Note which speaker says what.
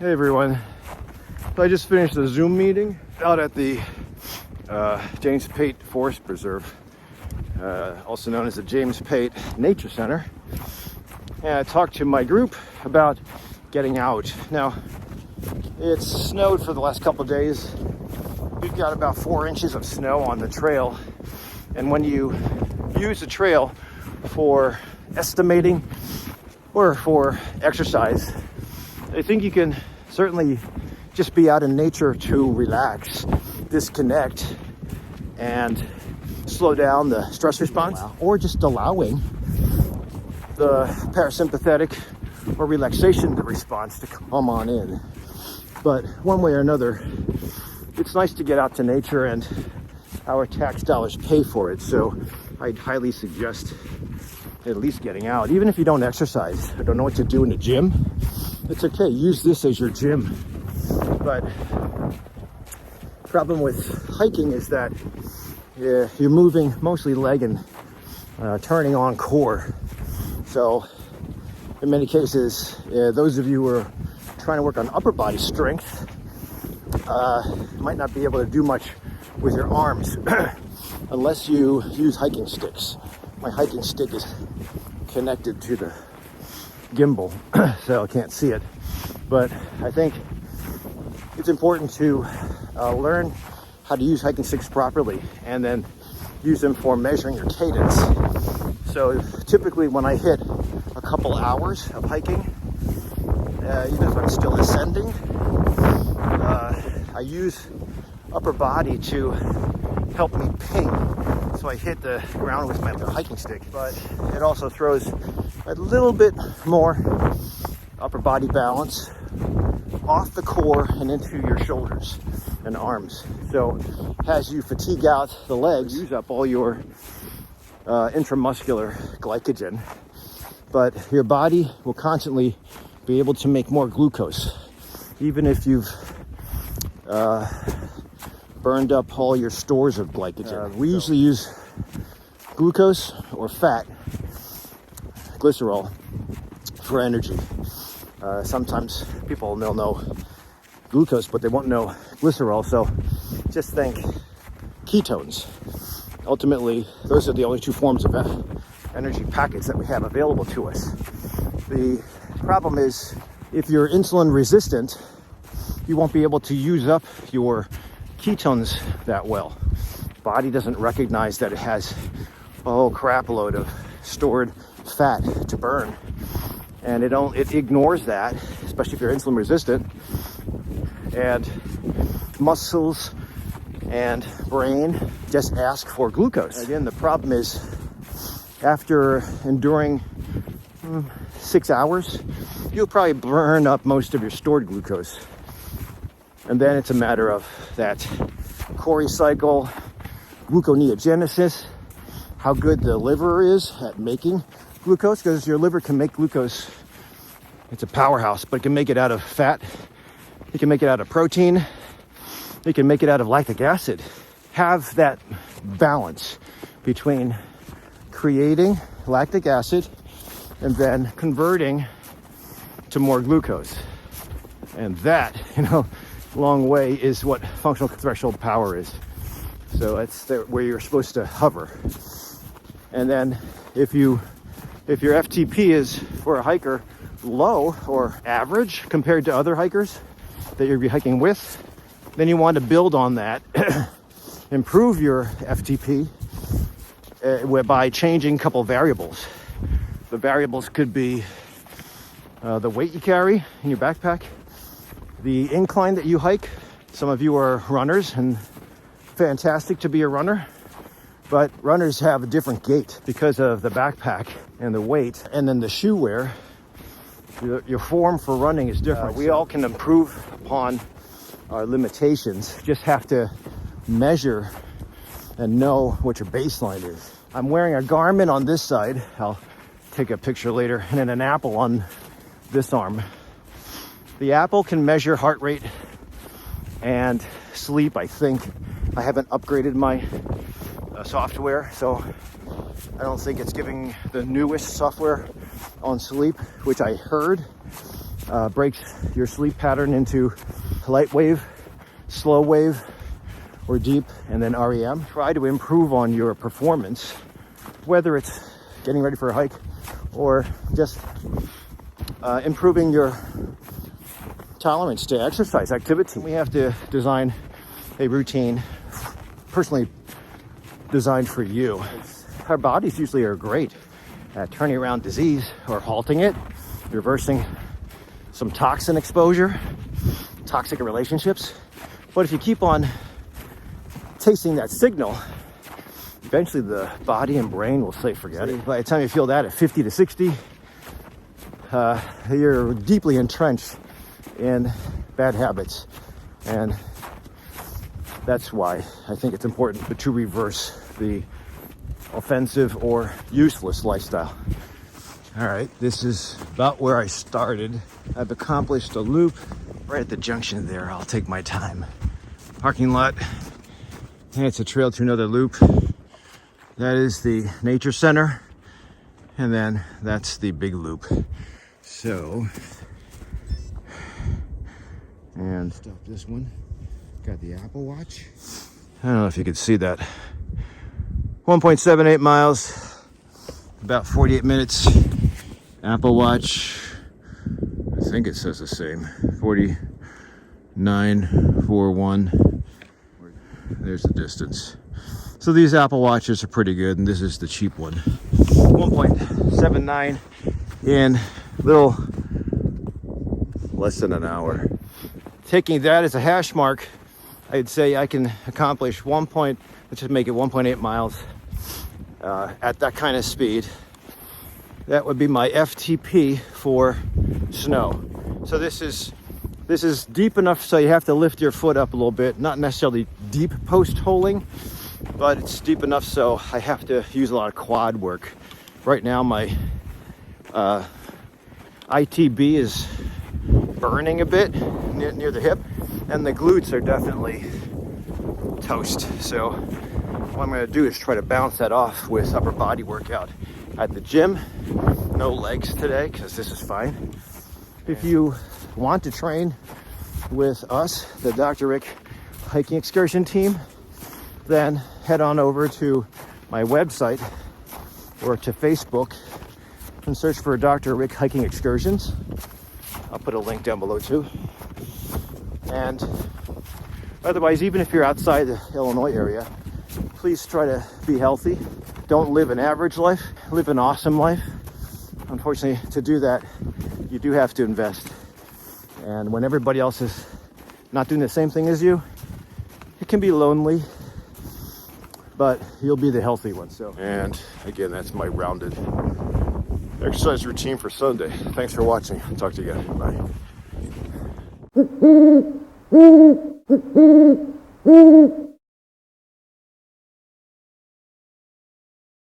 Speaker 1: Hey everyone, so I just finished the Zoom meeting out at the James Pate Forest Preserve, also known as the James Pate Nature Center, and I talked to my group about getting out. Now, it's snowed for the last couple of days. We've got about 4 inches of snow on the trail, and when you use the trail for estimating or for exercise, I think you can certainly just be out in nature to relax, disconnect, and slow down the stress response, or just allowing the parasympathetic or relaxation response to come on in. But one way or another, it's nice to get out to nature, and our tax dollars pay for it. So I'd highly suggest at least getting out. Even if you don't exercise or don't know what to do in the gym, it's okay. Use this as your gym. But the problem with hiking is that you're moving mostly leg and turning on core. So in many cases, those of you who are trying to work on upper body strength might not be able to do much with your arms unless you use hiking sticks. My hiking stick is connected to the gimbal, so I can't see it. But I think it's important to learn how to use hiking sticks properly and then use them for measuring your cadence. So typically when I hit a couple hours of hiking, even if I'm still ascending, I use upper body to help me ping. So I hit the ground with my hiking stick, but it also throws a little bit more upper body balance off the core and into your shoulders and arms. So as you fatigue out the legs, use up all your intramuscular glycogen, but your body will constantly be able to make more glucose, even if you've burned up all your stores of glycogen. We usually use glucose or fat, glycerol, for energy. Sometimes people will know glucose, but they won't know glycerol, so just think ketones. Ultimately, those are the only two forms of energy packets that we have available to us. The problem is, if you're insulin resistant, you won't be able to use up your ketones that well. Body doesn't recognize that it has a whole crap load of stored fat to burn, and it ignores that, especially if you're insulin resistant. And muscles and brain just ask for glucose. Again, the problem is, after enduring 6 hours, you'll probably burn up most of your stored glucose. And then it's a matter of that Cori cycle, gluconeogenesis, how good the liver is at making glucose, because your liver can make glucose. It's a powerhouse, but it can make it out of fat. It can make it out of protein. It can make it out of lactic acid. Have that balance between creating lactic acid and then converting to more glucose. And that, long way is what functional threshold power is. So that's where you're supposed to hover. And then if your FTP is, for a hiker, low or average compared to other hikers that you'll be hiking with, then you want to build on that, improve your FTP by changing a couple variables. The variables could be the weight you carry in your backpack, the incline that you hike. Some of you are runners, and fantastic to be a runner, but runners have a different gait because of the backpack and the weight, and then the shoe wear. Your form for running is different. We all can improve upon our limitations. Just have to measure and know what your baseline is. I'm wearing a Garmin on this side. I'll take a picture later, and then an Apple on this arm. The Apple can measure heart rate and sleep, I think. I haven't upgraded my software, so I don't think it's giving the newest software on sleep, which I heard breaks your sleep pattern into light wave, slow wave, or deep, and then REM. Try to improve on your performance, whether it's getting ready for a hike or just improving your tolerance to exercise activity. We have to design a routine personally designed for you. Our bodies usually are great at turning around disease or halting it, reversing some toxin exposure, toxic relationships. But if you keep on tasting that signal, eventually the body and brain will say, forget it. By the time you feel that at 50 to 60, you're deeply entrenched in bad habits. And that's why I think it's important to reverse the offensive or useless lifestyle. All right, this is about where I started. I've accomplished a loop right at the junction there. I'll take my time. Parking lot, and it's a trail to another loop. That is the nature center, and then that's the big loop. So, and stop this one. Got the Apple Watch. I don't know if you can see that. 1.78 miles, about 48 minutes. Apple Watch, I think it says the same, 49.41. There's the distance. So these Apple Watches are pretty good, and this is the cheap one. 1.79 in little less than an hour. Taking that as a hash mark, I'd say I can accomplish let's just make it 1.8 miles at that kind of speed. That would be my FTP for snow. So this is deep enough so you have to lift your foot up a little bit. Not necessarily deep post-holing, but it's deep enough so I have to use a lot of quad work. Right now my ITB is burning a bit near the hip, and the glutes are definitely toast. So what I'm going to do is try to bounce that off with upper body workout at the gym. No legs today because this is fine. If you want to train with us, the Dr. Rick hiking excursion team, then head on over to my website or to Facebook and search for Dr. Rick Hiking Excursions. I'll put a link down below too. And otherwise, even if you're outside the Illinois area, please try to be healthy. Don't live an average life, live an awesome life. Unfortunately, to do that, you do have to invest. And when everybody else is not doing the same thing as you, it can be lonely, but you'll be the healthy one. So, and again, that's my rounded exercise routine for Sunday. Thanks for watching. I'll talk to you again. Bye.